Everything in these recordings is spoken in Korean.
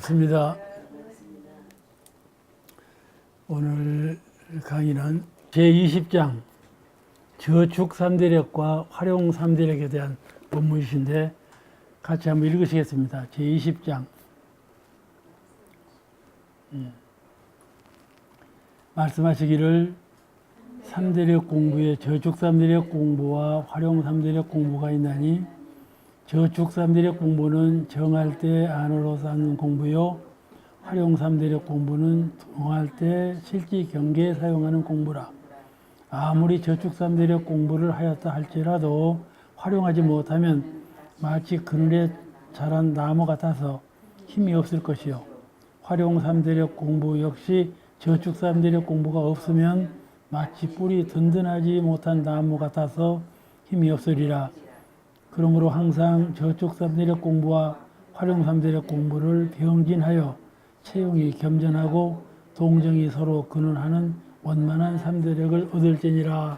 반갑습니다. 오늘 강의는 제20장 저축 3대력과 활용 3대력에 대한 본문이신데 같이 한번 읽으시겠습니다. 제20장 말씀하시기를 3대력 공부에 저축 3대력 공부와 활용 3대력 공부가 있나니 저축 3대력 공부는 정할 때 안으로 쌓는 공부요 활용 3대력 공부는 동할 때 실제 경계에 사용하는 공부라. 아무리 저축 3대력 공부를 하였다 할지라도 활용하지 못하면 마치 그늘에 자란 나무 같아서 힘이 없을 것이요 활용 3대력 공부 역시 저축 3대력 공부가 없으면 마치 뿌리 든든하지 못한 나무 같아서 힘이 없으리라. 그러므로 항상 저축 3대력 공부와 활용 3대력 공부를 병진하여 채용이 겸전하고 동정이 서로 근원하는 원만한 3대력을 얻을지니라.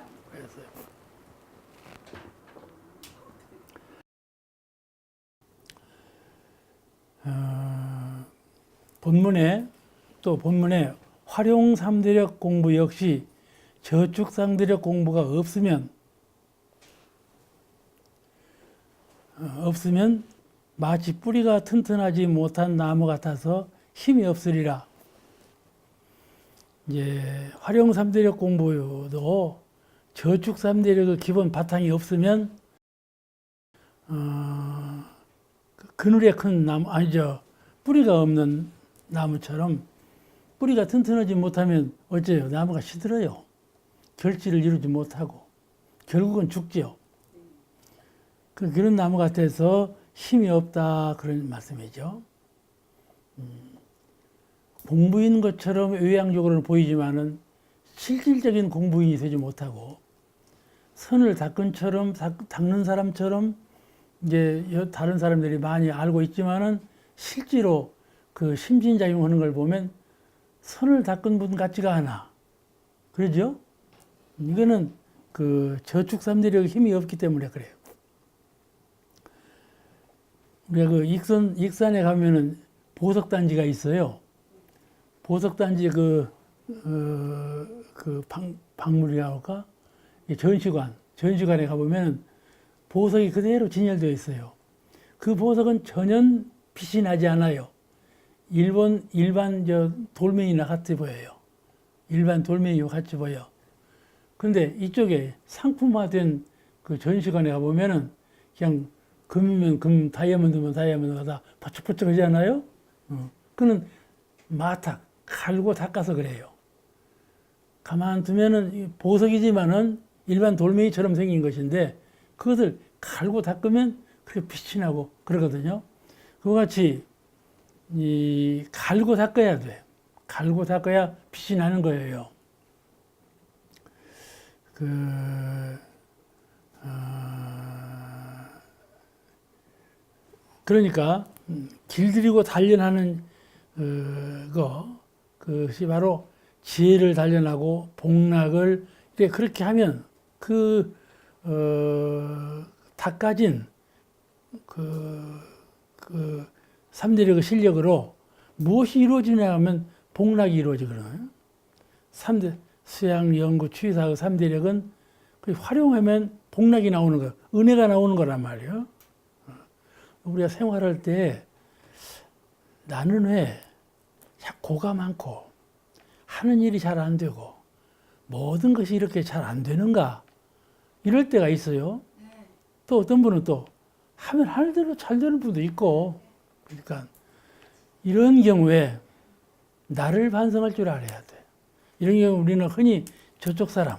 본문에 활용 3대력 공부 역시 저축 3대력 공부가 없으면 마치 뿌리가 튼튼하지 못한 나무 같아서 힘이 없으리라. 이제 활용 3대력 공부도 저축 3대력의 기본 바탕이 없으면 그늘에 큰 나무 뿌리가 없는 나무처럼 뿌리가 튼튼하지 못하면 어째요? 나무가 시들어요. 결실을 이루지 못하고 결국은 죽지요. 그런 나무 같아서 힘이 없다 그런 말씀이죠. 공부인 것처럼 외향적으로는 보이지만은 실질적인 공부인이 되지 못하고 선을 닦는 사람처럼 이제 다른 사람들이 많이 알고 있지만은 실제로 그 심신작용하는 걸 보면 선을 닦은 분 같지가 않아. 그러죠? 이거는 그 저축 3대력의 힘이 없기 때문에 그래요. 우리가 그 익산에 가면은 보석단지가 있어요. 보석단지 박물이라고 할까? 전시관에 가보면은 보석이 그대로 진열되어 있어요. 그 보석은 전혀 빛이 나지 않아요. 일반 돌멩이나 같이 보여요. 일반 돌멩이와 같이 보여. 그런데 이쪽에 상품화된 그 전시관에 가보면은 그냥 금이면 금, 다이아몬드면 다이아몬드가 다 버쩍버쩍 하지 않아요? 그는 마탁, 칼고 닦아서 그래요. 가만 두면은 보석이지만은 일반 돌멩이처럼 생긴 것인데 그것을 칼고 닦으면 그렇게 빛이 나고 그러거든요. 그와 같이 갈고 닦아야 돼. 갈고 닦아야 빛이 나는 거예요. 그러니까 길들이고 단련하는 그것이 바로 지혜를 단련하고 복락을 그렇게 하면 닦아진 그 3대력의 실력으로 무엇이 이루어지냐 하면 복락이 이루어지거든요. 수양, 연구, 취사의 3대력은 활용하면 복락이 나오는 거예요. 은혜가 나오는 거란 말이에요. 우리가 생활할 때 나는 왜 고가 많고 하는 일이 잘 안 되고 모든 것이 이렇게 잘 안 되는가 이럴 때가 있어요. 또 어떤 분은 또 하면 하는 대로 잘 되는 분도 있고 그러니까 이런 경우에 나를 반성할 줄 알아야 돼. 이런 경우 우리는 흔히 저쪽 사람,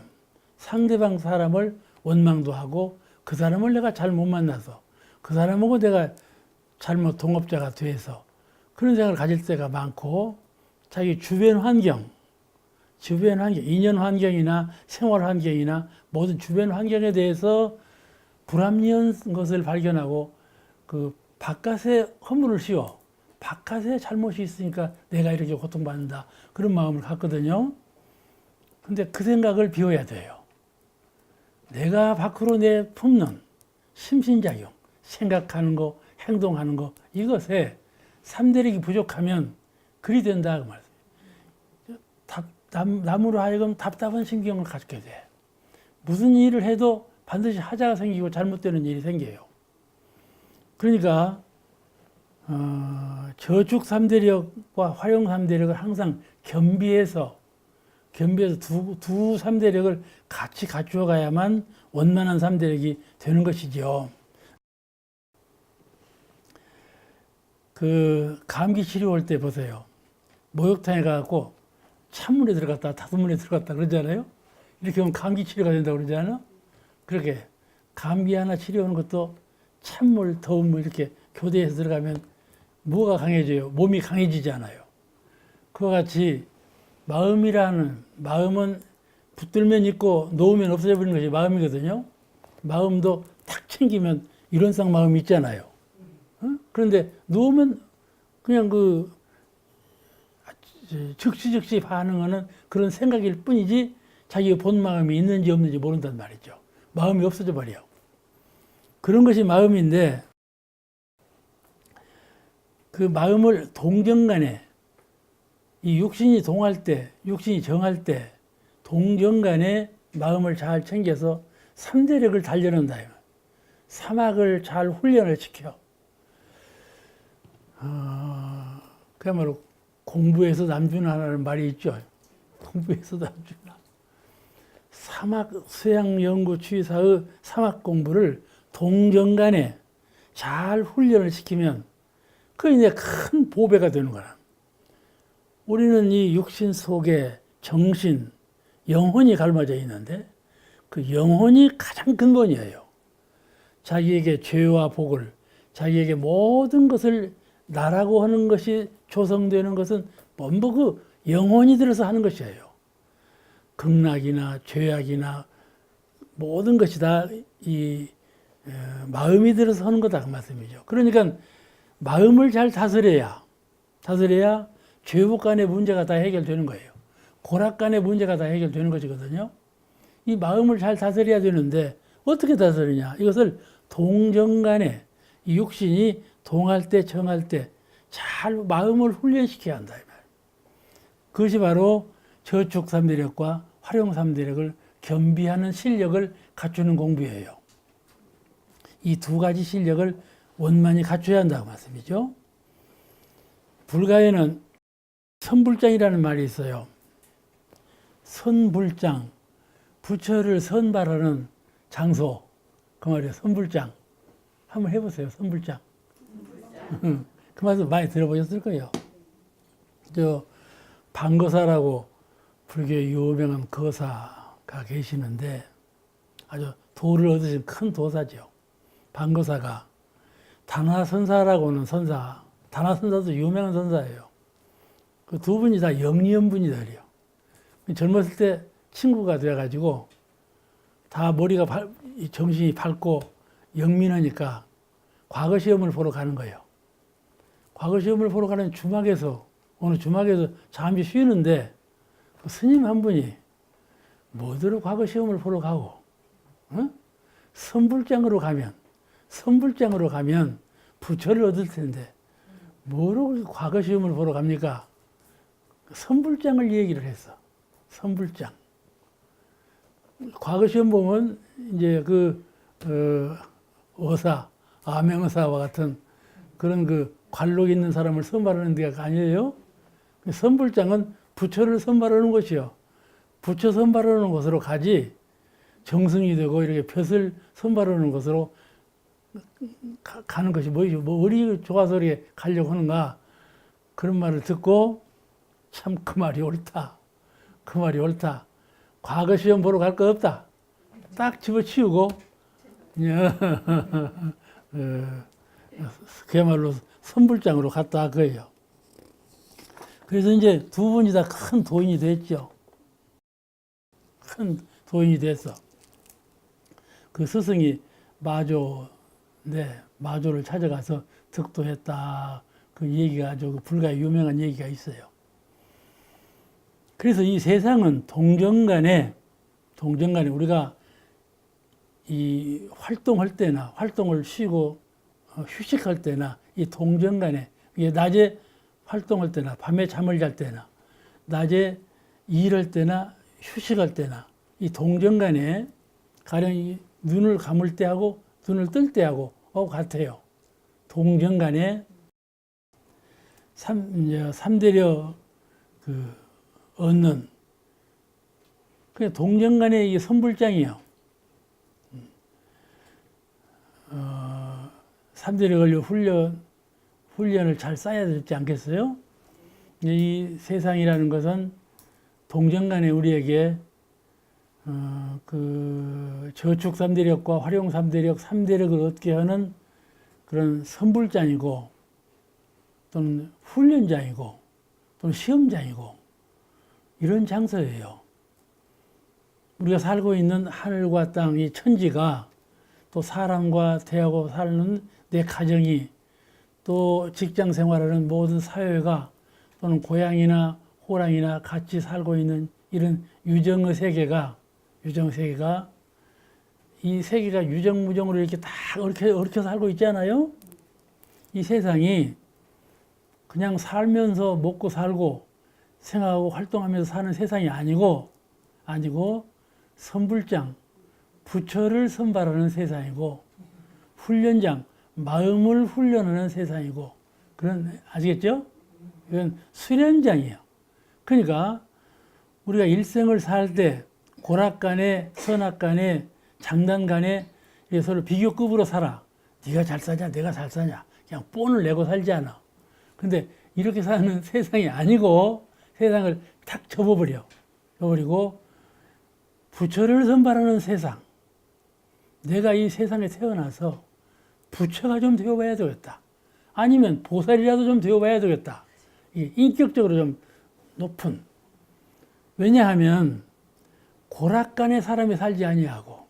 상대방 사람을 원망도 하고 그 사람을 내가 잘 못 만나서 그 사람하고 내가 잘못 동업자가 돼서 그런 생각을 가질 때가 많고 자기 주변 환경, 인연 환경이나 생활 환경이나 모든 주변 환경에 대해서 불합리한 것을 발견하고 그 바깥에 허물을 씌워 바깥에 잘못이 있으니까 내가 이렇게 고통받는다 그런 마음을 갖거든요. 근데 그 생각을 비워야 돼요. 내가 밖으로 내품는 심신작용, 생각하는 거, 행동하는 거 이것에 삼대력이 부족하면 그리 된다 그 말이에요. 남으로 하여금 답답한 신경을 갖게 돼. 무슨 일을 해도 반드시 하자가 생기고 잘못되는 일이 생겨요. 그러니까 저축 3대력과 활용 3대력을 항상 겸비해서 두 3대력을 같이 갖추어 가야만 원만한 3대력이 되는 것이죠. 그 감기 치료할 때 보세요. 목욕탕에 가고 찬물에 들어갔다 다수물에 들어갔다 그러잖아요. 이렇게 하면 감기 치료가 된다고 그러잖아요. 그렇게 감기 하나 치료하는 것도 찬물, 더운 물 이렇게 교대해서 들어가면 뭐가 강해져요? 몸이 강해지잖아요. 그와 같이 마음은 붙들면 있고 놓으면 없어져 버리는 것이 마음이거든요. 마음도 탁 챙기면 이런상 마음이 있잖아요. 그런데 놓으면 그냥 즉시 반응하는 그런 생각일 뿐이지 자기의 본 마음이 있는지 없는지 모른단 말이죠. 마음이 없어져 버려. 그런 것이 마음인데 그 마음을 동정간에 이 육신이 동할 때, 육신이 정할 때 동정간에 마음을 잘 챙겨서 3대력을 단련한다. 사막을 잘 훈련을 시켜. 그야말로 공부에서 남준하라는 말이 있죠. 공부에서 남준하. 사막 수양 연구 취사의 사막 공부를 동정간에 잘 훈련을 시키면 그게 이제 큰 보배가 되는 거라. 우리는 이 육신 속에 정신, 영혼이 갈라져 있는데 그 영혼이 가장 근본이에요. 자기에게 죄와 복을, 자기에게 모든 것을 나라고 하는 것이 조성되는 것은 전부 그 영혼이 들어서 하는 것이에요. 극락이나 죄악이나 모든 것이 다 이 마음이 들어서 하는 거다 그 말씀이죠. 그러니까 마음을 잘 다스려야 죄복 간의 문제가 다 해결되는 거예요. 고락 간의 문제가 다 해결되는 것이거든요. 이 마음을 잘 다스려야 되는데 어떻게 다스리냐? 이것을 동정간에 이 육신이 동할 때 정할 때 잘 마음을 훈련시켜야 한다. 그것이 바로 저축 3대력과 활용 3대력을 겸비하는 실력을 갖추는 공부예요. 이 두 가지 실력을 원만히 갖춰야 한다고 말씀이죠. 불가에는 선불장이라는 말이 있어요. 선불장, 부처를 선발하는 장소, 그 말이에요. 선불장. 한번 해보세요. 선불장. 그 말씀 많이 들어보셨을 거예요. 방거사라고 불교의 유명한 거사가 계시는데 아주 도를 얻으신 큰 도사죠. 방거사가 다나선사라고는 선사, 다나선사도 유명한 선사예요. 그 두 분이 다 영리연분이들이요. 젊었을 때 친구가 돼가지고 다 머리가 정신이 밝고 영민하니까 과거 시험을 보러 가는 거예요. 과거 시험을 보러 가는 어느 주막에서 잠시 쉬는데 그 스님 한 분이 뭐더러 과거 시험을 보러 가고 선불장으로 가면 부처를 얻을 텐데 뭐로 과거 시험을 보러 갑니까? 선불장을 얘기를 했어. 선불장. 과거 시험 보면 이제 의사, 암행의사와 같은 그런 관록 있는 사람을 선발하는 데가 아니에요. 선불장은 부처를 선발하는 것이요. 부처 선발하는 곳으로 가지 정승이 되고 이렇게 벼슬 선발하는 곳으로 가는 것이 뭐죠? 어디 좋아서 이렇게 가려고 하는가? 그런 말을 듣고 참 그 말이 옳다. 그 말이 옳다. 과거 시험 보러 갈 거 없다. 딱 집어치우고 그야말로 선불장으로 갔다 그거예요. 그래서 이제 두 분이 다 큰 도인이 됐죠. 큰 도인이 됐어. 그 스승이 마조를 찾아가서 득도했다. 그 얘기가 아주 불가의 유명한 얘기가 있어요. 그래서 이 세상은 동정간에 우리가 이 활동할 때나 활동을 쉬고 휴식할 때나 이 동정간에 이게 낮에 활동할 때나 밤에 잠을 잘 때나 낮에 일할 때나 휴식할 때나 이 동정간에 가령 이 눈을 감을 때하고 눈을 뜰 때하고 같아요. 동정간에 삼대력 얻는 그냥 동정간의 이게 선불장이에요. 삼대력을 훈련을 잘 쌓아야 되지 않겠어요? 이 세상이라는 것은 동정간에 우리에게 저축 삼대력과 활용 삼대력, 삼대력을 얻게 하는 그런 선불장이고 또는 훈련장이고 또는 시험장이고 이런 장소예요. 우리가 살고 있는 하늘과 땅, 이 천지가 또 사람과 대하고 사는 내 가정이 또 직장 생활하는 모든 사회가 또는 고양이나 호랑이나 같이 살고 있는 이런 유정의 세계가 이 세계가 유정무정으로 이렇게 다 얽혀 살고 있잖아요. 이 세상이 그냥 살면서 먹고 살고 생각하고 활동하면서 사는 세상이 아니고 선불장, 부처를 선발하는 세상이고 훈련장, 마음을 훈련하는 세상이고 그런 아시겠죠? 이건 수련장이에요. 그러니까 우리가 일생을 살 때 고락간에 선악간에 장단간에 서로 비교급으로 살아. 네가 잘 사냐 내가 잘 사냐 그냥 뻔을 내고 살지 않아. 근데 이렇게 사는 세상이 아니고 세상을 탁 접어버리고 부처를 선발하는 세상. 내가 이 세상에 태어나서 부처가 좀 되어봐야 되겠다. 아니면 보살이라도 좀 되어봐야 되겠다. 인격적으로 좀 높은. 왜냐하면 고락간에 사람이 살지 아니하고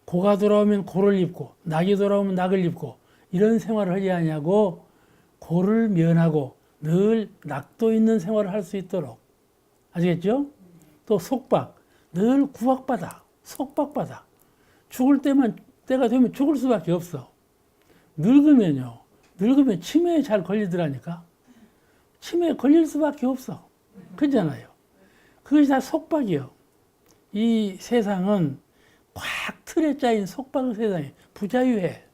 고가 돌아오면 고를 입고 낙이 돌아오면 낙을 입고 이런 생활을 하지 아니하고 고를 면하고 늘 낙도 있는 생활을 할 수 있도록 아시겠죠? 또 속박 늘 구박받아 속박받아 죽을 때가 되면 죽을 수밖에 없어. 늙으면 치매에 잘 걸리더라니까. 치매에 걸릴 수밖에 없어. 그렇잖아요. 그것이 다 속박이요. 이 세상은 꽉 틀에 짜인 속박의 세상이에요. 부자유해.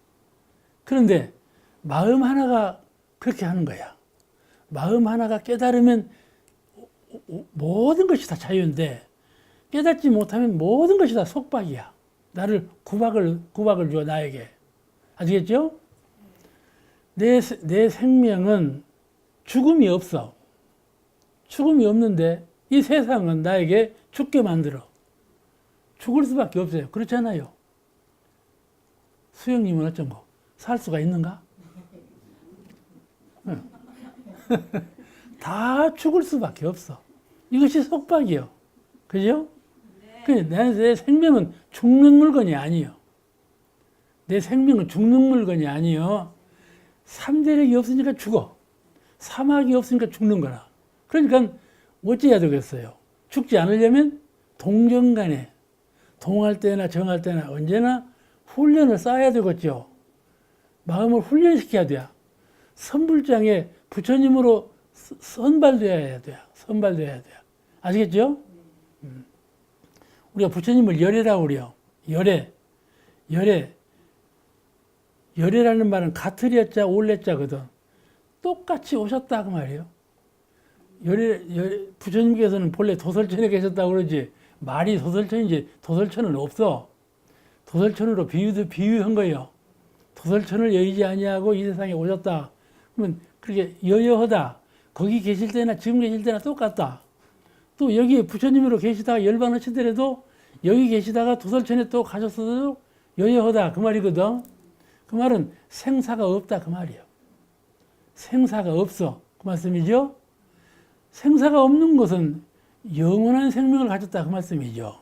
그런데 마음 하나가 그렇게 하는 거야. 마음 하나가 깨달으면 모든 것이 다 자유인데 깨닫지 못하면 모든 것이 다 속박이야. 나를 구박을 줘 나에게. 아시겠죠? 내 생명은 죽음이 없어. 죽음이 없는데 이 세상은 나에게 죽게 만들어. 죽을 수밖에 없어요. 그렇잖아요. 수영님은 어쩐 거? 살 수가 있는가? 다 죽을 수밖에 없어. 이것이 속박이요. 그죠? 네. 내 생명은 죽는 물건이 아니요. 내 생명은 죽는 물건이 아니요. 삼대력이 없으니까 죽어. 사막이 없으니까 죽는 거라. 그러니까 어찌해야 되겠어요? 죽지 않으려면 동정간에 동할 때나 정할 때나 언제나 훈련을 쌓아야 되겠죠. 마음을 훈련시켜야 돼요. 선불장에 부처님으로 선발되어야 돼요. 선발되어야 돼요. 아시겠죠? 우리가 부처님을 열애라고 그래요. 열애라는 말은 가트리자 올레자거든. 똑같이 오셨다 그 말이에요. 부처님께서는 본래 도설천에 계셨다고 그러지 말이 도설천인지 도설천은 없어. 도설천으로 비유한 거예요. 도설천을 여의지 아니하고 이 세상에 오셨다. 그러면 그렇게 여여하다. 거기 계실 때나 지금 계실 때나 똑같다. 또 여기 부처님으로 계시다가 열반하시더라도 여기 계시다가 도설천에 또 가셨어도 여여하다 그 말이거든. 그 말은 생사가 없다 그 말이에요. 생사가 없어 그 말씀이죠. 생사가 없는 것은 영원한 생명을 가졌다 그 말씀이죠.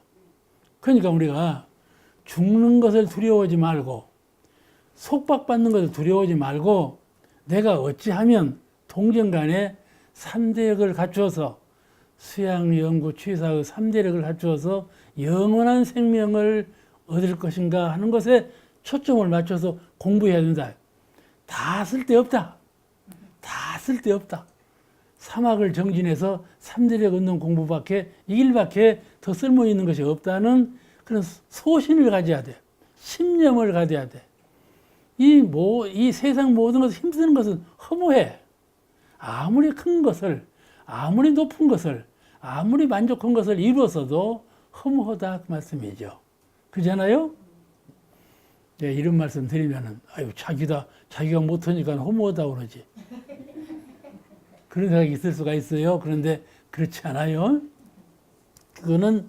그러니까 우리가 죽는 것을 두려워하지 말고 속박받는 것을 두려워하지 말고 내가 어찌하면 동정간에 3대력을 갖추어서 수양, 연구, 취사의 3대력을 갖추어서 영원한 생명을 얻을 것인가 하는 것에 초점을 맞춰서 공부해야 된다. 다 쓸데없다. 쓸데없다. 사막을 정진해서 3대력 얻는 공부밖에 이 길밖에 더 쓸모있는 것이 없다는 그런 소신을 가져야 돼. 신념을 가져야 돼. 이 세상 모든 것을 힘쓰는 것은 허무해. 아무리 큰 것을, 아무리 높은 것을, 아무리 만족한 것을 이루었어도 허무하다 그 말씀이죠. 그렇잖아요? 네, 이런 말씀 드리면은 아유 자기가 못하니까 허무하다 그러지. 그런 생각이 있을 수가 있어요. 그런데 그렇지 않아요. 그거는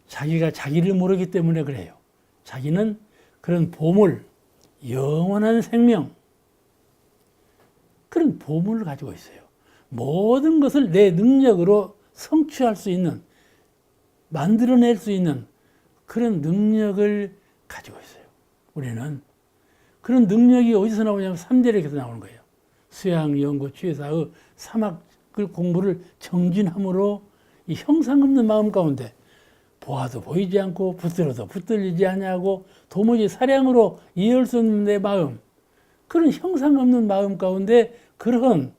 자기가 자기를 모르기 때문에 그래요. 자기는 그런 보물, 영원한 생명, 그런 보물을 가지고 있어요. 모든 것을 내 능력으로 성취할 수 있는, 만들어낼 수 있는 그런 능력을 가지고 있어요. 우리는 그런 능력이 어디서 나오냐면 3대력에서 나오는 거예요. 수양, 연구, 취사의 사막을 공부를 정진함으로 이 형상 없는 마음 가운데 보아도 보이지 않고 붙들어도 붙들리지 않냐고 도무지 사량으로 이해할 수 없는 내 마음, 그런 형상 없는 마음 가운데 그런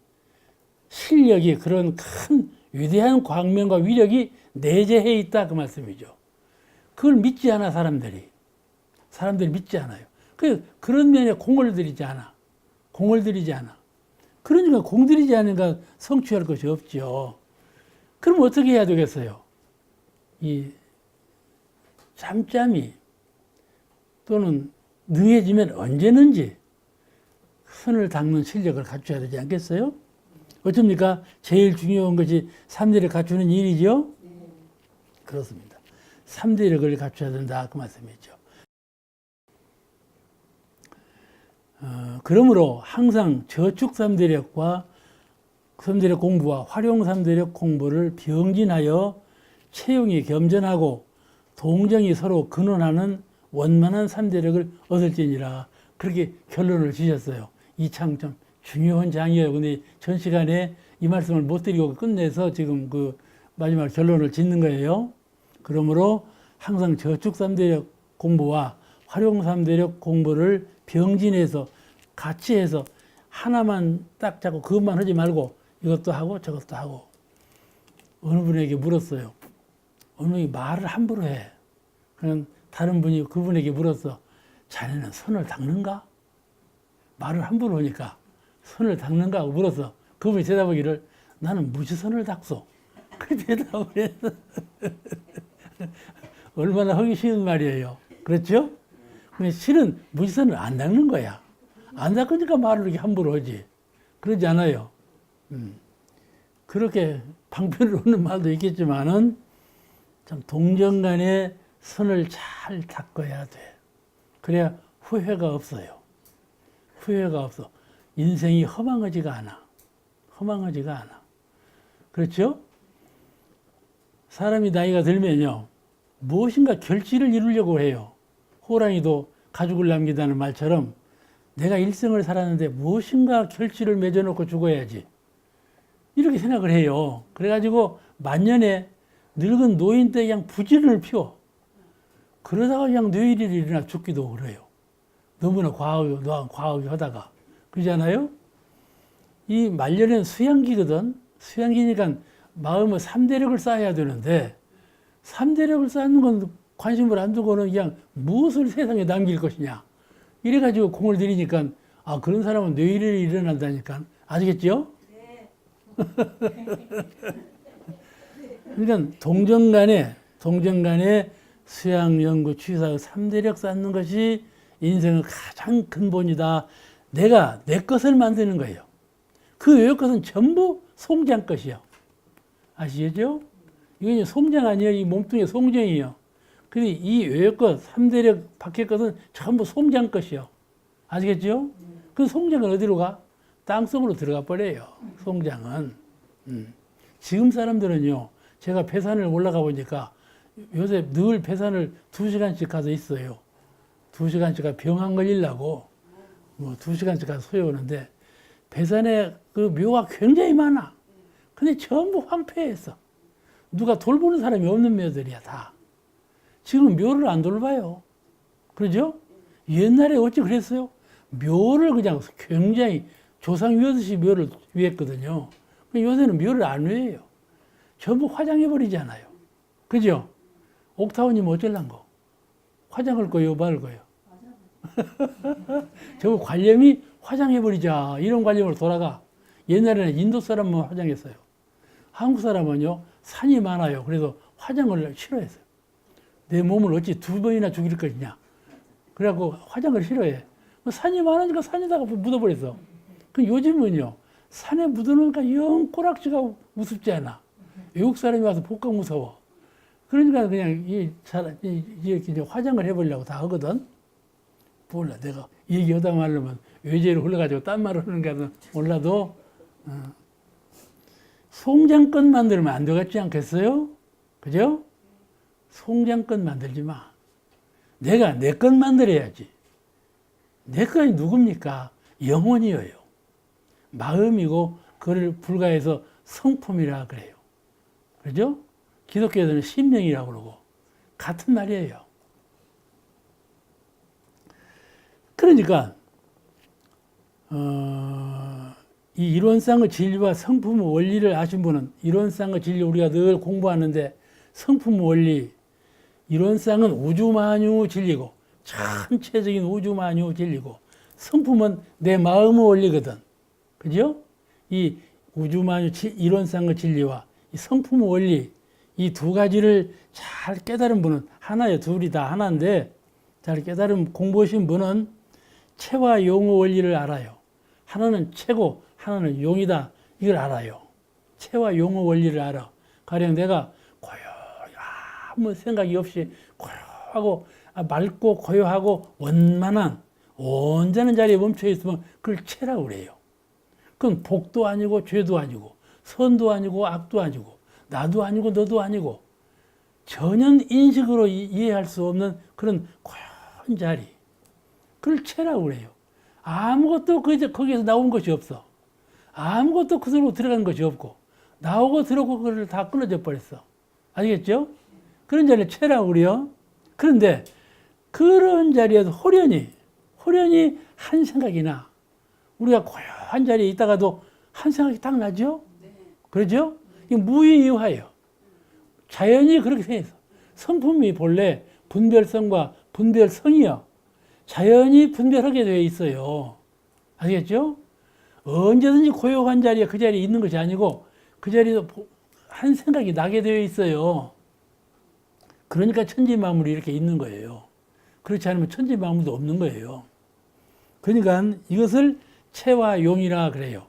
실력이, 그런 큰 위대한 광명과 위력이 내재해 있다 그 말씀이죠. 그걸 믿지 않아 사람들이 믿지 않아요. 그런 면에 공을 들이지 않아. 그러니까 공들이지 않으니까 성취할 것이 없죠. 그럼 어떻게 해야 되겠어요? 이 짬짬이 또는 능해지면 언제든지 선을 닦는 실력을 갖춰야 되지 않겠어요? 어쩝니까? 제일 중요한 것이 3대를 갖추는 일이죠? 그렇습니다. 3대력을 갖춰야 된다 그 말씀이죠. 그러므로 항상 저축 3대력과 3대력 공부와 활용 3대력 공부를 병진하여 체용이 겸전하고 동정이 서로 근원하는 원만한 3대력을 얻을지니라, 그렇게 결론을 지셨어요. 이 참 좀 중요한 장이에요. 근데 전 시간에 이 말씀을 못 드리고 끝내서 지금 그 마지막 결론을 짓는 거예요. 그러므로 항상 저축 3대력 공부와 활용 3대력 공부를 병진해서 같이 해서 하나만 딱 잡고 그것만 하지 말고 이것도 하고 저것도 하고. 어느 분에게 물었어요. 어느 분이 말을 함부로 해. 그냥 다른 분이 그분에게 물었어. 자네는 선을 닦는가? 말을 함부로 하니까 선을 닦는가 하고 물었어. 그분이 대답하기를 나는 무지 선을 닦소. 그 대답을 했어. 얼마나 하기 쉬운 말이에요. 그렇죠? 근데 실은 무지선을 안 닦는 거야. 안 닦으니까 말을 이렇게 함부로 하지. 그러지 않아요. 그렇게 방편을 놓는 말도 있겠지만은 참 동정 간에 선을 잘 닦아야 돼. 그래야 후회가 없어요. 후회가 없어. 인생이 허망하지가 않아. 그렇죠? 사람이 나이가 들면요, 무엇인가 결실을 이루려고 해요. 호랑이도 가죽을 남기다는 말처럼 내가 일생을 살았는데 무엇인가 결실을 맺어놓고 죽어야지. 이렇게 생각을 해요. 그래가지고 만년에 늙은 노인 때 그냥 부지런을 피워. 그러다가 그냥 뇌일이 일어나 죽기도 그래요. 너무나 과하게 하다가. 그러잖아요? 이 말년에는 수양기거든. 수양기니까 마음의 3대력을 쌓아야 되는데 3대력을 쌓는 건 관심을 안 두고는 그냥 무엇을 세상에 남길 것이냐. 이래가지고 공을 들이니까 그런 사람은 뇌일이 일어난다니까. 아시겠죠? 네. 그러니까 동정간에 수양, 연구, 취사 3대력 쌓는 것이 인생의 가장 근본이다. 내가 내 것을 만드는 거예요. 그 외의 것은 전부 송장 것이요. 아시겠죠? 이건 송장 아니에요. 이 몸뚱이 송장이에요. 근데 이 외의 것, 3대력 밖의 것은 전부 송장 것이요. 아시겠죠? 그 송장은 어디로 가? 땅속으로 들어가 버려요. 송장은. 지금 사람들은요, 제가 배산을 올라가 보니까 요새 늘 배산을 2시간씩 가서 있어요. 2시간씩 병 안 걸리려고 2시간씩 가서 소요하는데 배산에 그 묘가 굉장히 많아. 근데 전부 황폐했어. 누가 돌보는 사람이 없는 묘들이야, 다. 지금 묘를 안 돌봐요. 그러죠? 옛날에 어찌 그랬어요? 묘를 그냥 굉장히 조상 위하듯이 묘를 위했거든요. 요새는 묘를 안 위해요. 전부 화장해버리잖아요. 그죠? 옥타원님 어쩔란고? 화장할 거요, 말 거요? 저 관념이 화장해버리자. 이런 관념으로 돌아가. 옛날에는 인도 사람만 화장했어요. 한국 사람은요, 산이 많아요. 그래서 화장을 싫어했어요. 내 몸을 어찌 두 번이나 죽일 것이냐. 그래갖고 화장을 싫어해. 산이 많으니까 산에다가 묻어버렸어. 그 요즘은요, 산에 묻어놓으니까 영 꼬락지가 우습지 않아. 외국 사람이 와서 복강 무서워. 그러니까 그냥 이렇게 이제 화장을 해보려고 다 하거든. 몰라. 내가 얘기하다 말려면 외제로 흘러가지고 딴 말을 하는 게 몰라도, 송장껏 만들면 안 되겠지 않겠어요? 그죠? 송장껏 만들지 마. 내가 내 것 만들어야지. 내 것이 누굽니까? 영혼이에요. 마음이고 그걸 불가해서 성품이라 그래요. 그죠? 기독교에서는 심령이라고 그러고 같은 말이에요. 그러니까 이 이론상의 진리와 성품의 원리를 아신 분은 이론상의 진리 우리가 늘 공부하는데 성품의 원리 이론상은 우주만유 진리고 전체적인 우주만유 진리고 성품은 내 마음의 원리거든. 그죠? 이 우주만유 이론상의 진리와 이 성품의 원리 이 두 가지를 잘 깨달은 분은 하나예요. 둘이 다 하나인데 잘 깨달은 공부하신 분은 체와 용의 원리를 알아요. 하나는 체고 하나는 용이다. 이걸 알아요. 체와 용의 원리를 알아. 가령 내가 고요히 아무 생각이 없이 고요하고 맑고 고요하고 원만한 온전한 자리에 멈춰 있으면 그걸 체라고 그래요. 그건 복도 아니고 죄도 아니고 선도 아니고 악도 아니고 나도 아니고 너도 아니고 전혀 인식으로 이해할 수 없는 그런 고요한 자리. 그걸 체라고 그래요. 아무것도 거기에서 나온 것이 없어. 아무것도 그 속으로 들어간 것이 없고 나오고 들어오고 그걸 다 끊어져 버렸어. 아시겠죠? 그런 자리를 체라고 그래요. 그런데 그런 자리에서 호련히 한 생각이 나. 우리가 고요한 자리에 있다가도 한 생각이 딱 나죠? 그러죠? 이게 무의유하여. 자연이 그렇게 돼 있어. 성품이 본래 분별성과 분별성이요. 자연이 분별하게 되어 있어요. 아시겠죠? 언제든지 고요한 자리에 그 자리에 있는 것이 아니고 그 자리에서 한 생각이 나게 되어 있어요. 그러니까 천지만물이 이렇게 있는 거예요. 그렇지 않으면 천지만물도 없는 거예요. 그러니까 이것을 체와 용이라 그래요.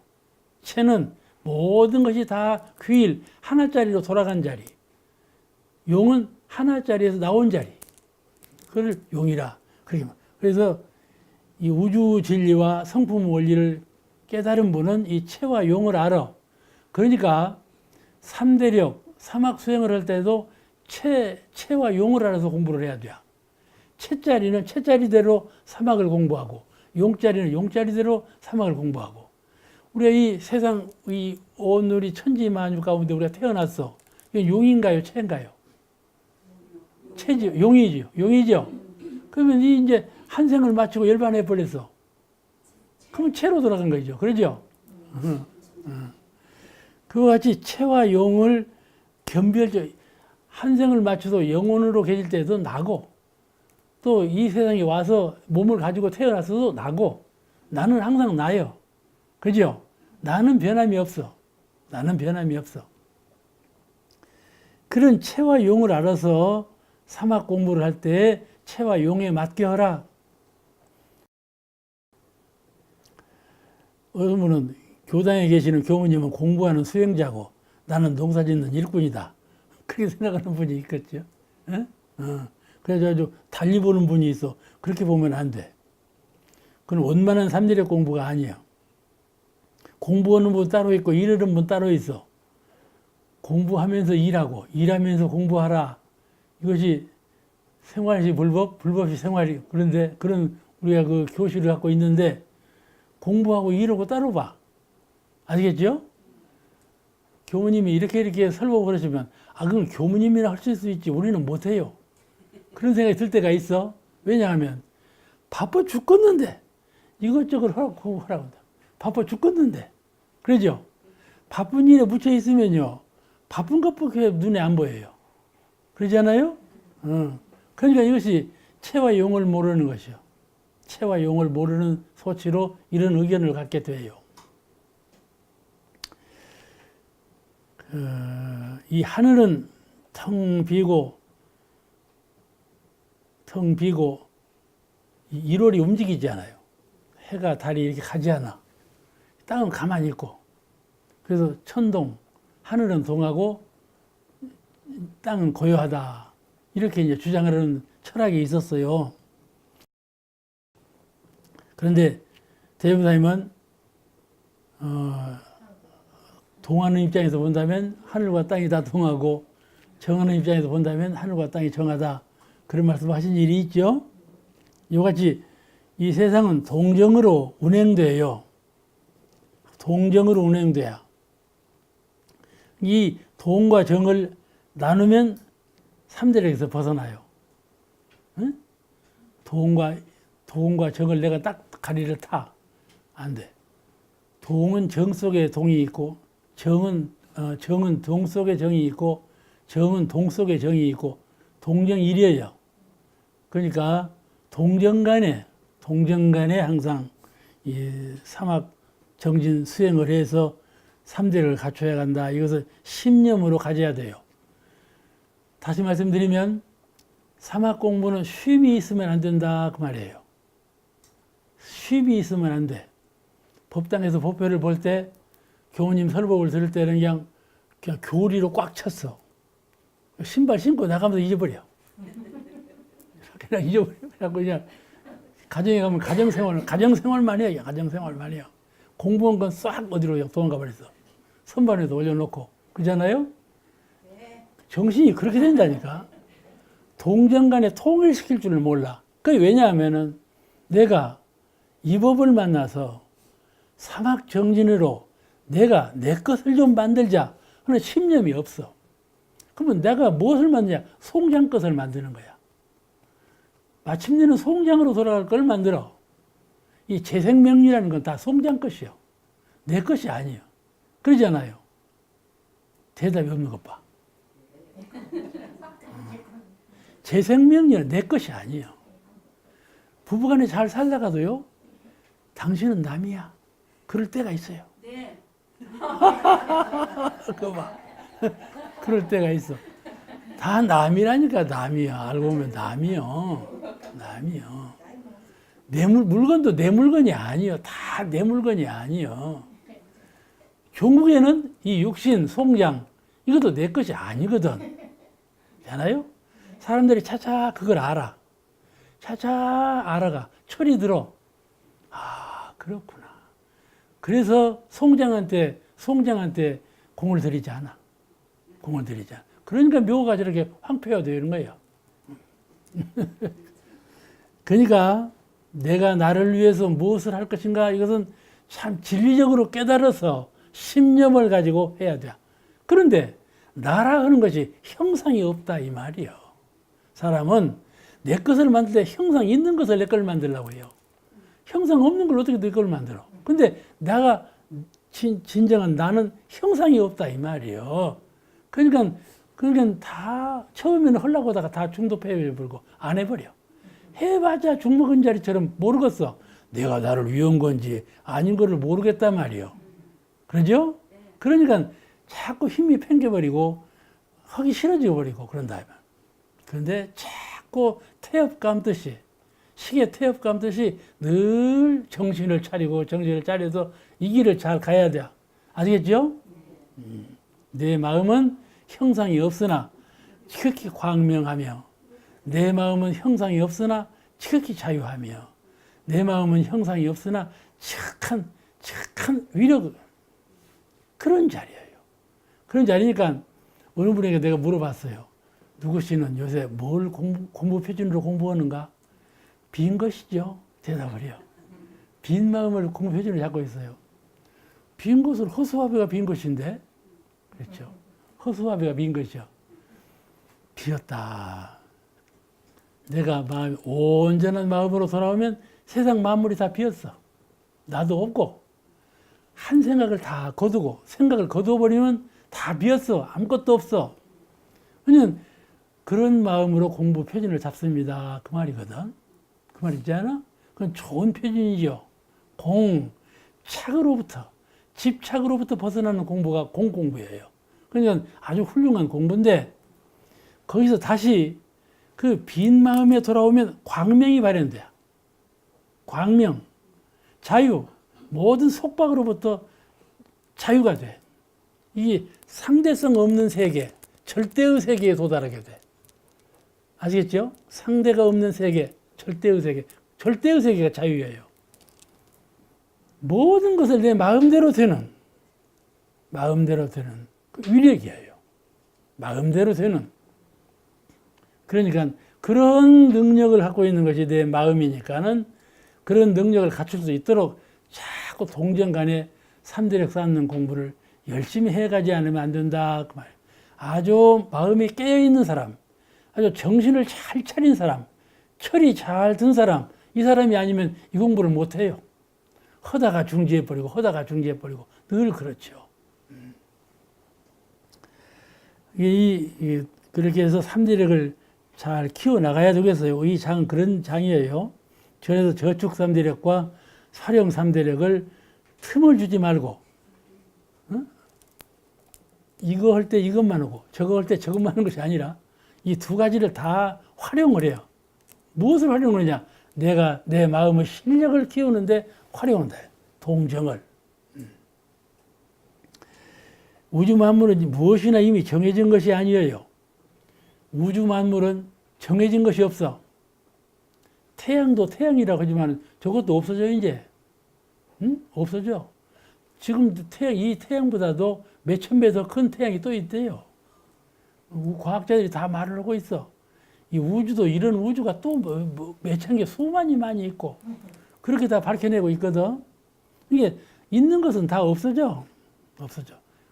체는 모든 것이 다 규일 하나짜리로 돌아간 자리. 용은 하나짜리에서 나온 자리. 그걸 용이라. 그래서 이 우주 진리와 성품 원리를 깨달은 분은 이 체와 용을 알아. 그러니까 삼대력, 사막 수행을 할 때도 체와 용을 알아서 공부를 해야 돼요. 체자리는 체자리대로 사막을 공부하고 용자리는 용자리대로 사막을 공부하고 우리가 이 세상 이 온누리 천지만유 가운데 우리가 태어났어. 이건 용인가요? 체인가요? 체죠. 용이죠. 용이죠. 그러면 이제 한 생을 마치고 열반해 버렸어. 그러면 체로 돌아간 거죠. 그러죠? 그와 같이 체와 용을 겸별적 한 생을 마쳐도 영혼으로 계실 때도 나고 또 이 세상에 와서 몸을 가지고 태어났어도 나고 나는 항상 나요. 그죠? 나는 변함이 없어. 나는 변함이 없어. 그런 체와 용을 알아서 사막 공부를 할 때 체와 용에 맞게 하라. 어떤 분은 교당에 계시는 교무님은 공부하는 수행자고 나는 농사 짓는 일꾼이다. 그렇게 생각하는 분이 있겠죠. 그래서 아주 달리 보는 분이 있어. 그렇게 보면 안 돼. 그건 원만한 삼대력 공부가 아니에요. 공부하는 분 따로 있고 일하는 분 따로 있어. 공부하면서 일하고 일하면서 공부하라. 이것이 생활시 불법, 불법시 생활이 그런데 그런 우리가 그 교실을 갖고 있는데 공부하고 일하고 따로 봐. 아시겠죠? 교무님이 이렇게 설법을 하시면 그건 교무님이나 할 수 있지 우리는 못해요. 그런 생각이 들 때가 있어. 왜냐하면 바빠 죽겠는데 이것저것 하라고 한다. 바빠 죽겠는데. 그러죠? 바쁜 일에 묻혀 있으면요. 바쁜 것밖에 눈에 안 보여요. 그러잖아요? 그러니까 이것이 체와 용을 모르는 것이요. 체와 용을 모르는 소치로 이런 의견을 갖게 돼요. 이 하늘은 텅 비고 1월이 움직이지 않아요. 해가 달이 이렇게 가지 않아. 땅은 가만히 있고. 그래서 천동, 하늘은 동하고 땅은 고요하다. 이렇게 이제 주장하는 철학이 있었어요. 그런데 대부사님은 동하는 입장에서 본다면 하늘과 땅이 다 동하고 정하는 입장에서 본다면 하늘과 땅이 정하다. 그런 말씀하신 일이 있죠. 이같이 이 세상은 동정으로 운행돼요. 동정으로 운행돼야. 이 동과 정을 나누면 삼대력에서 벗어나요. 응? 동과 정을 내가 딱 가리를 타. 안 돼. 동은 정 속에 동이 있고, 정은 동 속에 정이 있고, 정은 동 속에 정이 있고, 동정일이에요. 그러니까 동정 간에 항상 이 사막 정진 수행을 해서 3대를 갖춰야 한다. 이것을 신념으로 가져야 돼요. 다시 말씀드리면 사막 공부는 쉼이 있으면 안 된다 그 말이에요. 쉼이 있으면 안 돼. 법당에서 법회를 볼 때 교우님 설법을 들을 때는 그냥 교리로 꽉 찼어. 신발 신고 나가면서 잊어버려. 그냥 잊어버려. 그냥 가정에 가면 가정생활만 해요. 가정생활만 해요. 공부한 건 싹 어디로 도망가 버렸어. 선반에도 올려놓고. 그러잖아요? 정신이 그렇게 된다니까. 동정 간에 통일시킬 줄을 몰라. 그게 왜냐하면은 내가 이 법을 만나서 사막 정진으로 내가 내 것을 좀 만들자 하는 신념이 없어. 그러면 내가 무엇을 만드냐? 송장 것을 만드는 거야. 마침내는 송장으로 돌아갈 걸 만들어. 이 재생명리라는 건 다 송장 것이요. 내 것이 아니에요. 그러잖아요. 대답이 없는 것 봐. 재생명리는 내 것이 아니에요. 부부간에 잘 살다가도요. 당신은 남이야. 그럴 때가 있어요. 네. 그거 봐. 그럴 때가 있어. 다 남이라니까 남이야. 알고 보면 남이요. 내 물건도 내 물건이 아니요. 다 내 물건이 아니요. 종국에는 이 육신, 송장 이것도 내 것이 아니거든. 잖아요? 사람들이 차차 그걸 알아. 차차 알아가. 철이 들어. 아, 그렇구나. 그래서 송장한테 공을 들이지 않아. 공을 들이지 않아. 그러니까 묘가 저렇게 황폐화되는 거예요. 그러니까 내가 나를 위해서 무엇을 할 것인가 이것은 참 진리적으로 깨달아서 신념을 가지고 해야 돼. 그런데 나라 하는 것이 형상이 없다 이 말이요. 사람은 내 것을 만들 때 형상 있는 것을 내 걸 만들려고 해요. 형상 없는 걸 어떻게 내 걸 만들어? 근데 내가 진정한 나는 형상이 없다 이 말이요. 그러니까 다 처음에는 하려고 하다가 다 중도폐회를 불고 안 해버려. 해봤자 죽먹은 자리처럼 모르겠어. 내가 나를 위한 건지 아닌 거를 모르겠단 말이요. 그러죠? 그러니까 자꾸 힘이 팽겨버리고 하기 싫어져 버리고 그런다. 그런데 자꾸 태엽 감듯이 시계 태엽 감듯이 늘 정신을 차려서 이 길을 잘 가야 돼. 아시겠죠? 내 마음은 형상이 없으나 지극히 광명하며 내 마음은 형상이 없으나 지극히 자유하며 내 마음은 형상이 없으나 지극한 위력 그런 자리예요. 그런 자리니까 어느 분에게 내가 물어봤어요. 누구 씨는 요새 뭘 공부 표준으로 공부하는가? 빈 것이죠. 대답을 해요. 빈 마음을 공부 표준으로 잡고 있어요. 빈 것을 허수아비가 빈 것인데 그렇죠. 허수아비가 빈 것이요. 비었다. 내가 온전한 마음으로 돌아오면 세상 만물이 다 비었어. 나도 없고 한 생각을 다 거두고 생각을 거두어버리면 다 비었어. 아무것도 없어. 그냥 그런 마음으로 공부 표준을 잡습니다. 그 말이거든. 그 말 있지 않아? 그건 좋은 표준이죠. 착으로부터, 집착으로부터 벗어나는 공부가 공부예요. 그러니까 아주 훌륭한 공부인데 거기서 다시 그 빈 마음에 돌아오면 광명이 발현돼요. 광명, 자유, 모든 속박으로부터 자유가 돼. 이게 상대성 없는 세계, 절대의 세계에 도달하게 돼. 아시겠죠? 상대가 없는 세계, 절대의 세계. 절대의 세계가 자유예요. 모든 것을 내 마음대로 되는 그 위력이에요. 마음대로 되는. 그러니까 그런 능력을 갖고 있는 것이 내 마음이니까는 그런 능력을 갖출 수 있도록 자꾸 동정 간에 삼대력 쌓는 공부를 열심히 해가지 않으면 안 된다. 그 말. 아주 마음이 깨어있는 사람, 아주 정신을 잘 차린 사람, 철이 잘 든 사람, 이 사람이 아니면 이 공부를 못해요. 허다가 중지해버리고 늘 그렇죠. 그렇게 해서 삼대력을 잘 키워나가야 되겠어요. 이 장은 그런 장이에요. 그래서 저축 삼대력과 사령 삼대력을 틈을 주지 말고, 이거 할 때 이것만 하고 저거 할 때 저것만 하는 것이 아니라 이 두 가지를 다 활용을 해요. 무엇을 활용을 하냐? 내가 내 마음의 실력을 키우는데 활용한다. 동정을. 우주 만물은 무엇이나 이미 정해진 것이 아니에요. 우주 만물은 정해진 것이 없어. 태양도 태양이라고 하지만 저것도 없어져 이제. 없어져. 지금 이 태양보다도 몇천 배 더 큰 태양이 또 있대요. 과학자들이 다 말을 하고 있어. 이 우주도 이런 우주가 또 몇천 개 수만이 많이 있고 그렇게 다 밝혀내고 있거든. 이게 있는 것은 다 없어져.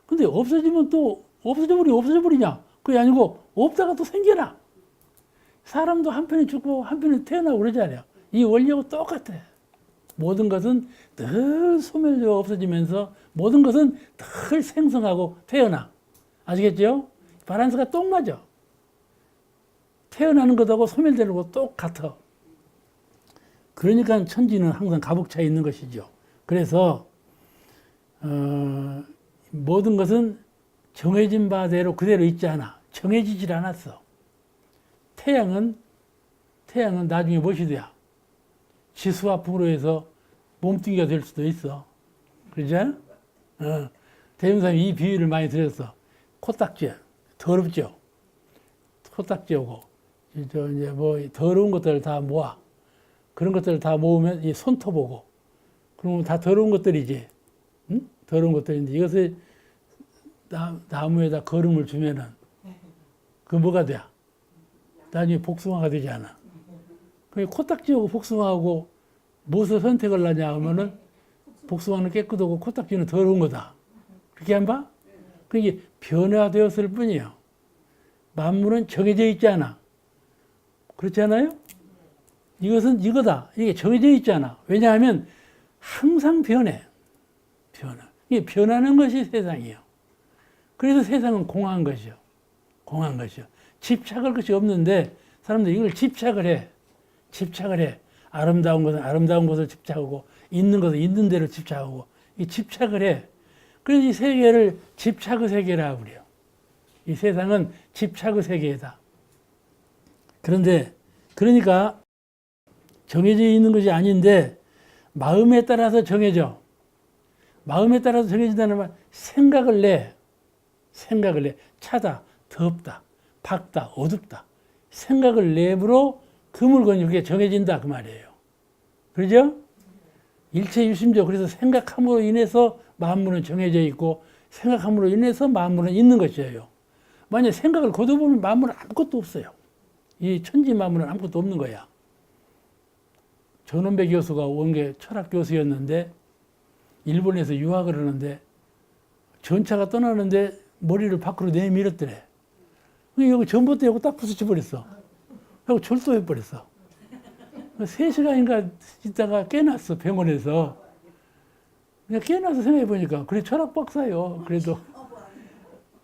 근데 없어지면 또 없어져 버리냐? 그게 아니고 없다가 또 생겨나. 사람도 한편에 죽고 한편에 태어나고 그러잖아요. 이 원리하고 똑같아. 모든 것은 늘 소멸되어 없어지면서 모든 것은 늘 생성하고 태어나. 아시겠죠? 바란스가 똑 맞아. 태어나는 것하고 소멸되는 것 똑같아. 그러니까 천지는 항상 가복차에 있는 것이죠. 그래서 모든 것은 정해진 바대로 그대로 있지 않아. 정해지질 않았어. 태양은 나중에 무엇이 돼야? 지수와 풍으로 해서 몸뚱이가 될 수도 있어. 그러지 않아? 대명사님이 이 비유를 많이 들었어. 코딱지. 더럽죠? 코딱지 오고, 이제 뭐 더러운 것들을 다 모아. 그런 것들을 다 모으면 이 손톱 오고. 그러면 다 더러운 것들이지. 응? 더러운 것들인데 이것을 나무에다 거름을 주면은 그 뭐가 돼? 나중에 복숭아가 되지 않아. 그 코딱지하고 복숭아하고 무엇을 선택을 하냐 하면은 복숭아는 깨끗하고 코딱지는 더러운 거다. 그렇게 안 봐? 그게 변화되었을 뿐이에요. 만물은 정해져 있지 않아. 그렇지 않아요? 이것은 이거다. 이게 정해져 있지 않아. 왜냐하면 항상 변해. 이게 변하는 것이 세상이에요. 그래서 세상은 공한 것이요. 집착할 것이 없는데 사람들이 이걸 집착을 해. 아름다운 것은 아름다운 것을 집착하고 있는 것은 있는 대로 집착하고 이 집착을 해. 그래서 이 세계를 집착의 세계라고 그래요. 이 세상은 집착의 세계이다. 그러니까 정해져 있는 것이 아닌데 마음에 따라서 정해져. 마음에 따라서 정해진다는 말 생각을 내. 차다, 덥다, 밝다, 어둡다. 생각을 내므로 그 물건이 그게 정해진다 그 말이에요. 그러죠? 일체유심조. 그래서 생각함으로 인해서 만물은 정해져 있고 생각함으로 인해서 만물은 있는 것이에요. 만약에 생각을 거둬보면 만물은 아무것도 없어요. 이 천지 만물은 아무것도 없는 거야. 전원배 교수가 원계 철학 교수였는데 일본에서 유학을 하는데 전차가 떠나는데 머리를 밖으로 내밀었더래. 여기 전봇대하고 딱 부딪혀버렸어. 하고 절도해버렸어. 3시간인가 있다가 깨났어, 병원에서. 내가 깨어나서 생각해 보니까, 그래, 철학 박사요. 그래도.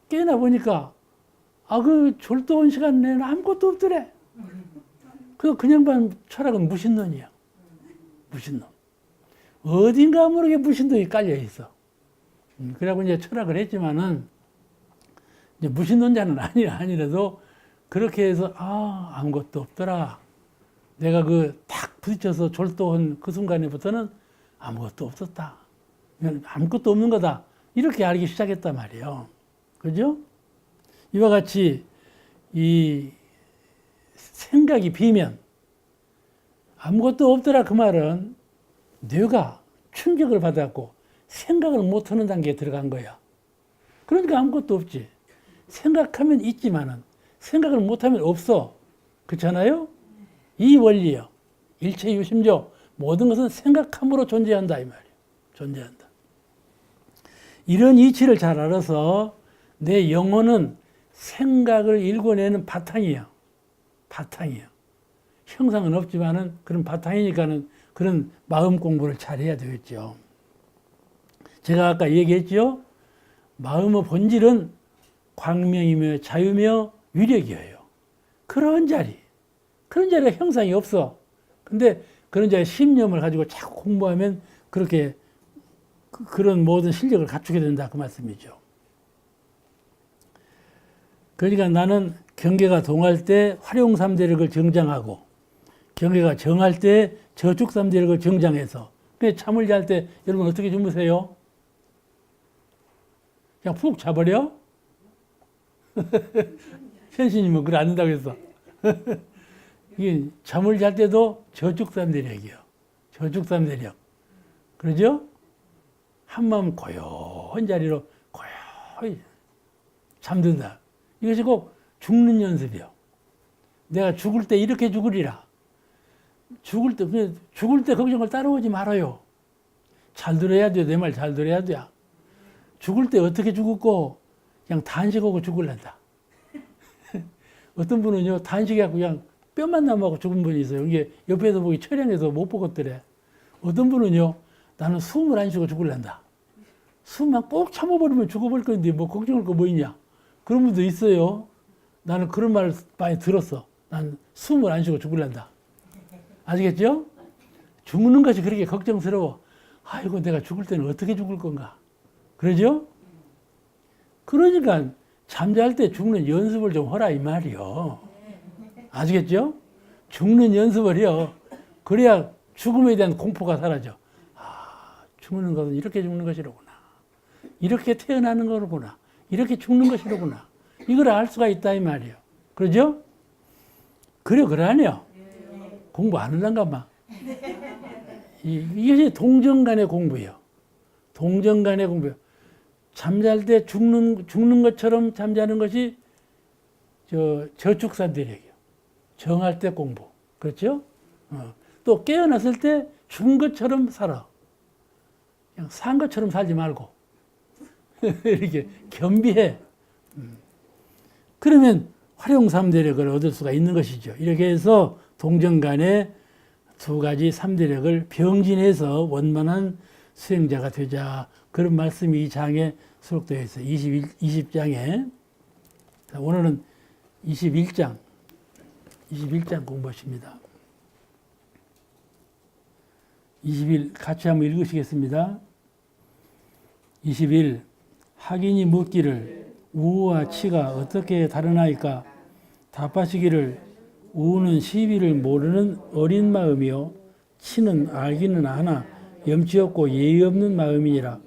깨어나 보니까, 그 졸도원 시간 내에는 아무것도 없더래. 그냥 반 철학은 무신론이야. 무신론. 어딘가 모르게 무신론이 깔려 있어. 그래갖고 이제 철학을 했지만은, 이제 무신론자는 아니라도, 그렇게 해서, 아무것도 없더라. 내가 탁 부딪혀서 졸도한 그 순간에부터는 아무것도 없었다. 아무것도 없는 거다. 이렇게 알기 시작했단 말이에요. 그죠? 이와 같이 이 생각이 비면 아무것도 없더라 그 말은 뇌가 충격을 받았고 생각을 못하는 단계에 들어간 거야. 그러니까 아무것도 없지. 생각하면 있지만은 생각을 못하면 없어. 그렇잖아요? 이 원리요. 일체 유심조. 모든 것은 생각함으로 존재한다 이 말이에요. 존재한다. 이런 이치를 잘 알아서 내 영혼은 생각을 일궈내는 바탕이야. 바탕이야. 형상은 없지만은 그런 바탕이니까는 그런 마음 공부를 잘 해야 되겠죠. 제가 아까 얘기했죠. 마음의 본질은 광명이며 자유며 위력이에요. 그런 자리에 형상이 없어. 근데 그런 자리에 신념을 가지고 자꾸 공부하면 그렇게 그런 모든 실력을 갖추게 된다 그 말씀이죠. 그러니까 나는 경계가 동할 때 활용삼대력을 정장하고 경계가 정할 때 저축삼대력을 정장해서 잠을 잘 때 여러분 어떻게 주무세요? 그냥 푹 자버려? 현신이면 그래 안 된다고 했어. 이게 잠을 잘 때도 저축삼대력이요. 저축삼대력. 그러죠? 한마음 고요한 자리로 고요히 잠든다. 이것이 꼭 죽는 연습이요. 내가 죽을 때 이렇게 죽으리라. 죽을 때 걱정을 따라오지 말아요. 잘 들어야 돼요. 내 말 잘 들어야 돼. 죽을 때 어떻게 죽었고 그냥 단식하고 죽을란다. 어떤 분은요 단식하고 그냥 뼈만 남아고 죽은 분이 있어요. 이게 옆에서 보기 촬영해서 못 보겠더래. 어떤 분은요 나는 숨을 안 쉬고 죽을란다. 숨만 꼭 참아버리면 죽어버릴 건데 뭐 걱정할 거 뭐 있냐. 그런 분도 있어요. 나는 그런 말 많이 들었어. 난 숨을 안 쉬고 죽을란다. 아시겠죠? 죽는 것이 그렇게 걱정스러워. 아이고 내가 죽을 때는 어떻게 죽을 건가. 그러죠? 그러니까 잠잘 때 죽는 연습을 좀 하라 이 말이요. 아시겠죠? 죽는 연습을 해요. 그래야 죽음에 대한 공포가 사라져. 죽는 것은 이렇게 죽는 것이로구나. 이렇게 태어나는 거로구나. 이렇게 죽는 것이로구나. 이걸 알 수가 있다 이 말이에요. 그러죠? 그러네요. 공부 안 한단가 봐. 이것이 동정간의 공부예요. 동정간의 공부예요. 잠잘 때 죽는 것처럼 잠자는 것이 저축삼대력이에요. 정할 때 공부. 그렇죠? 또 깨어났을 때 죽은 것처럼 살아. 그냥 산 것처럼 살지 말고. 이렇게 겸비해. 그러면 활용삼대력을 얻을 수가 있는 것이죠. 이렇게 해서 동정간의 두 가지 삼대력을 병진해서 원만한 수행자가 되자. 그런 말씀이 이 장에 수록되어 있어요. 20장에. 오늘은 21장 공부하십니다. 21 같이 한번 읽으시겠습니다. 21 학인이 묻기를 우와 치가 어떻게 다르나이까 답하시기를 우는 시비를 모르는 어린 마음이요 치는 알기는 아나 염치 없고 예의 없는 마음이니라.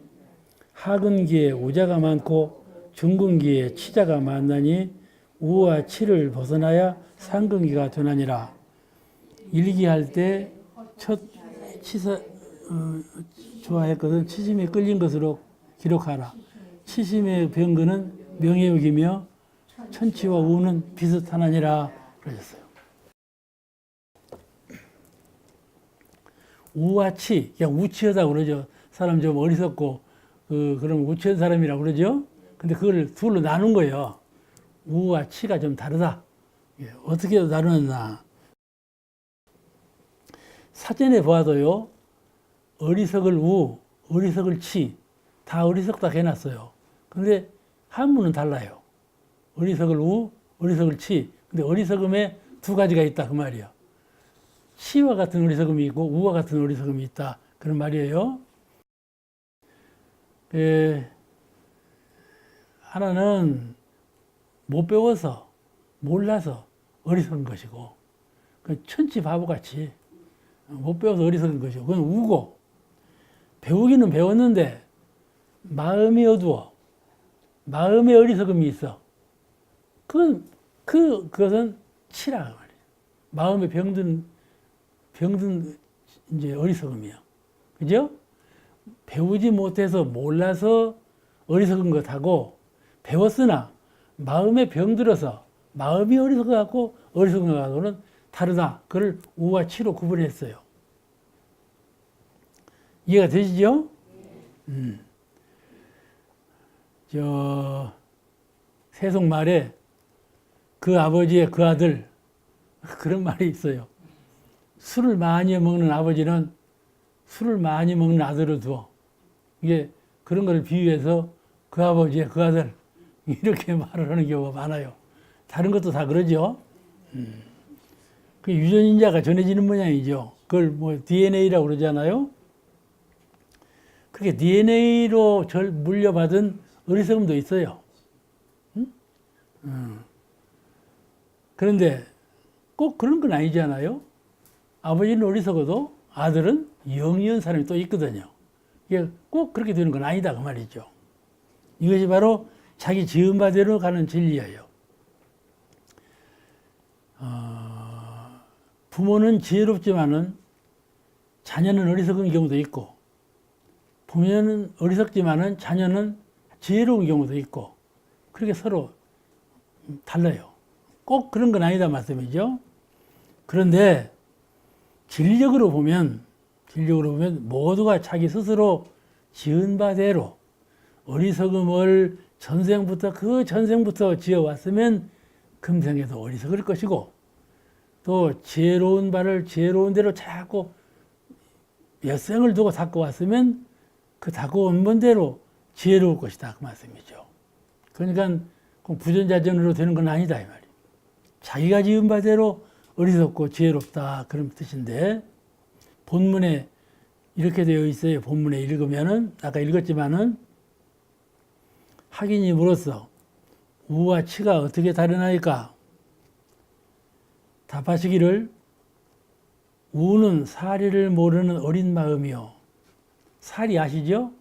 하근기에 우자가 많고 중근기에 치자가 많나니 우와 치를 벗어나야 상근기가 되나니라. 일기할 때 첫 치사 좋아했거든. 치심에 끌린 것으로 기록하라. 치심의 병거는 명예욕이며 천치와 우는 비슷하나니라 그러셨어요. 우와 치, 그냥 우치하다고 그러죠. 사람 좀 어리석고 그럼 우치한 사람이라고 그러죠. 근데 그걸 둘로 나눈 거예요. 우와 치가 좀 다르다. 어떻게 나누었나. 사전에 봐도요. 어리석을 우, 어리석을 치, 다 어리석다 해놨어요. 근데 한문은 달라요. 어리석을 우, 어리석을 치. 근데 어리석음에 두 가지가 있다 그 말이야. 치와 같은 어리석음이 있고 우와 같은 어리석음이 있다 그런 말이에요. 하나는 못 배워서 몰라서 어리석은 것이고, 천치 바보같이 못 배워서 어리석은 것이고, 그건 우고, 배우기는 배웠는데 마음이 어두워, 마음에 어리석음이 있어. 그것은 치라 말이에요. 마음에 병든 이제 어리석음이야. 그죠? 배우지 못해서 몰라서 어리석은 것하고, 배웠으나 마음에 병들어서 마음이 어리석어갖고 어리석은 것하고는 다르다. 그걸 우와 치로 구분했어요. 이해가 되시죠? 세속 말에 그 아버지의 그 아들, 그런 말이 있어요. 술을 많이 먹는 아버지는 술을 많이 먹는 아들을 두어. 이게 그런 걸 비유해서 그 아버지의 그 아들, 이렇게 말을 하는 경우가 많아요. 다른 것도 다 그러죠. 그 유전인자가 전해지는 모양이죠. 그걸 뭐 DNA라고 그러잖아요. 그렇게 DNA로 물려받은 어리석음도 있어요. 그런데 꼭 그런 건 아니잖아요. 아버지는 어리석어도 아들은 영리한 사람이 또 있거든요. 이게 꼭 그렇게 되는 건 아니다 그 말이죠. 이것이 바로 자기 지은 바대로 가는 진리예요. 부모는 지혜롭지만은 자녀는 어리석은 경우도 있고, 부모는 어리석지만은 자녀는 지혜로운 경우도 있고, 그렇게 서로 달라요. 꼭 그런 건 아니다 말씀이죠. 그런데 진리적으로 보면 모두가 자기 스스로 지은 바대로 어리석음을 전생부터 지어왔으면 금생에도 어리석을 것이고, 또 지혜로운 바를 지혜로운 대로 자꾸 몇 생을 두고 닦고 왔으면 그 닦고 온 번대로 지혜로울 것이다 그 말씀이죠. 그러니까 부전자전으로 되는 건 아니다 이 말이에요. 자기가 지은 바대로 어리석고 지혜롭다 그런 뜻인데, 본문에 이렇게 되어 있어요. 본문에 읽으면은 아까 읽었지만은 학인이 물었어. 우와 치가 어떻게 다르나이까? 답하시기를 우는 사리를 모르는 어린 마음이요. 사리 아시죠?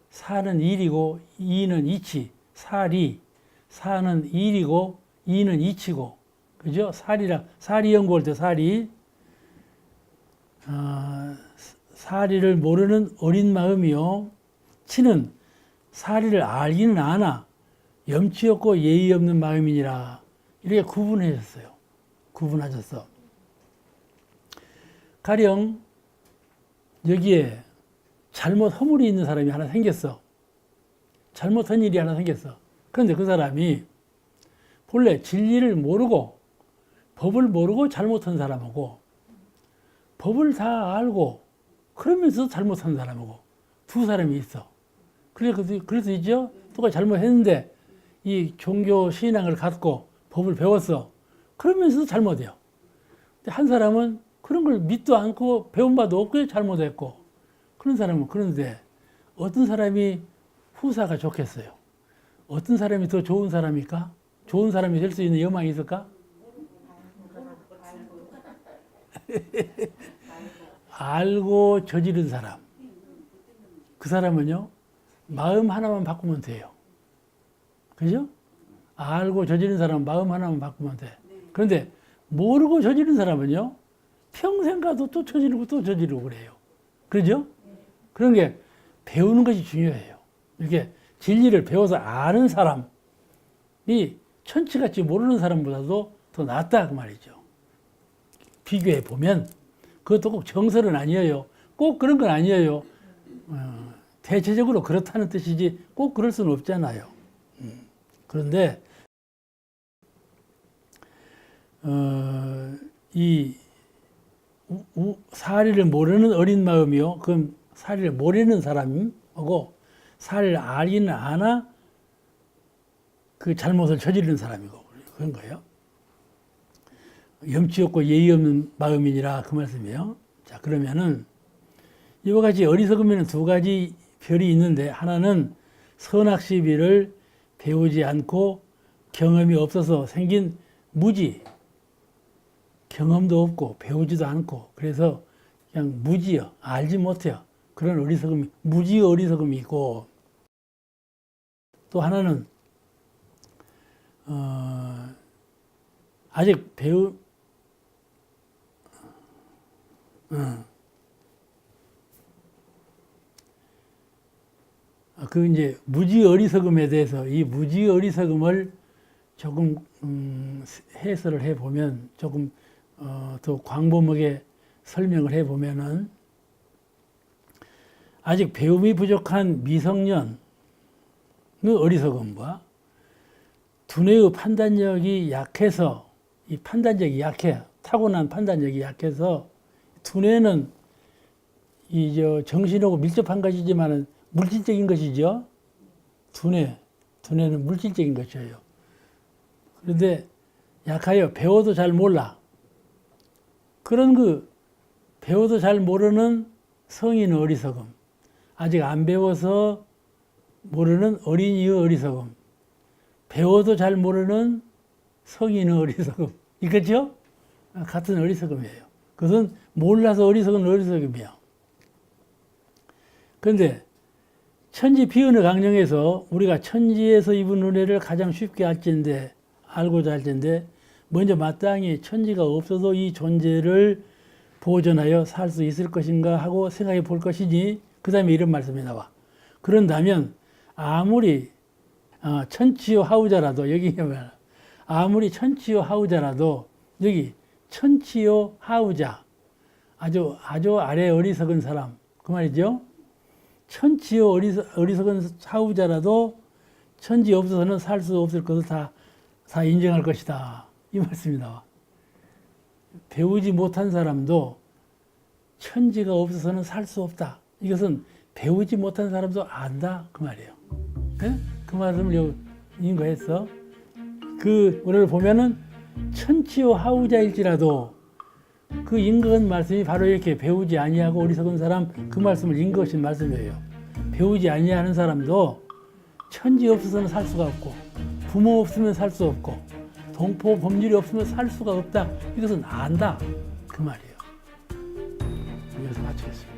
사는 일이고 이는 이치. 사는 일이고 이는 이치고. 그죠? 사리 연구할 때 사리. 사리를 모르는 어린 마음이요. 치는 사리를 알기는 아나 염치 없고 예의 없는 마음이니라. 이렇게 구분하셨어. 가령 여기에 잘못 허물이 있는 사람이 하나 생겼어. 잘못한 일이 하나 생겼어. 그런데 그 사람이 본래 진리를 모르고 법을 모르고 잘못한 사람하고, 법을 다 알고 그러면서 잘못한 사람하고 두 사람이 있어. 그래서 있죠. 똑같이 잘못했는데 이 종교 신앙을 갖고 법을 배웠어. 그러면서도 잘못해요. 근데 한 사람은 그런 걸 믿도 않고 배운 바도 없고 잘못했고, 그런 사람은 그런데 어떤 사람이 후사가 좋겠어요? 어떤 사람이 더 좋은 사람일까? 좋은 사람이 될 수 있는 여망이 있을까? 알고 저지른 사람. 그 사람은요, 마음 하나만 바꾸면 돼요. 그죠? 알고 저지른 사람은 마음 하나만 바꾸면 돼. 그런데 모르고 저지른 사람은요, 평생 가도 또 저지르고 그래요. 그러죠? 그런 게 배우는 것이 중요해요. 이렇게 진리를 배워서 아는 사람이 천치같이 모르는 사람보다도 더 낫다 그 말이죠. 비교해 보면 그것도 꼭 정설은 아니에요. 꼭 그런 건 아니에요. 대체적으로 그렇다는 뜻이지 꼭 그럴 수는 없잖아요. 그런데 이 사리를 모르는 어린 마음이요. 그럼 사리를 모르는 사람이고 사리를 알기는 아나 그 잘못을 저지르는 사람이고 그런 거예요. 염치 없고 예의 없는 마음이니라 그 말씀이에요. 자, 그러면은 이와 같이 어리석으면 두 가지 별이 있는데 하나는 선악시비를 배우지 않고 경험이 없어서 생긴 무지, 경험도 없고 배우지도 않고 그래서 그냥 무지요, 알지 못해요. 그런 어리석음이, 무지 어리석음이 있고 또 하나는 아직 그 이제 무지 어리석음에 대해서 이 무지 어리석음을 조금 해설을 해 보면 조금 더 광범하게 설명을 해 보면은 아직 배움이 부족한 미성년의 어리석음과 두뇌의 판단력이 약해서 이 판단력이 약해 타고난 판단력이 약해서 두뇌는 이 정신하고 밀접한 것이지만은 물질적인 것이죠. 두뇌는 물질적인 것이에요. 그런데 약하여 배워도 잘 몰라. 그런 배워도 잘 모르는 성인의 어리석음. 아직 안 배워서 모르는 어린이의 어리석음. 배워도 잘 모르는 성인의 어리석음. 이거죠? 같은 어리석음이에요. 그것은 몰라서 어리석은 어리석음이에요. 그런데 천지 비언의 강령에서 우리가 천지에서 입은 은혜를 가장 쉽게 알고자 할 텐데 먼저 마땅히 천지가 없어도 이 존재를 보존하여 살 수 있을 것인가 하고 생각해 볼 것이니 그 다음에 이런 말씀이 나와. 그런다면 아무리 천치요 하우자라도 여기 보면 아무리 천치요 하우자라도 여기 천치요 하우자 아주 아래 어리석은 사람 그 말이죠. 천치요 어리석은 하우자라도 천지 없어서는 살 수 없을 것을 다 인정할 것이다. 이 말씀이 나와. 배우지 못한 사람도 천지가 없어서는 살 수 없다. 이것은 배우지 못한 사람도 안다. 그 말이에요. 네? 그 말씀을 인거했어. 오늘 보면은 천치요 하우자일지라도 그 인거한 말씀이 바로 이렇게 배우지 아니하고 어리석은 사람 그 말씀을 인거하신 말씀이에요. 배우지 아니하는 사람도 천지 없어서는 살 수가 없고 부모 없으면 살 수 없고 동포 법률이 없으면 살 수가 없다. 이것은 안다. 그 말이에요. 여기서 마치겠습니다.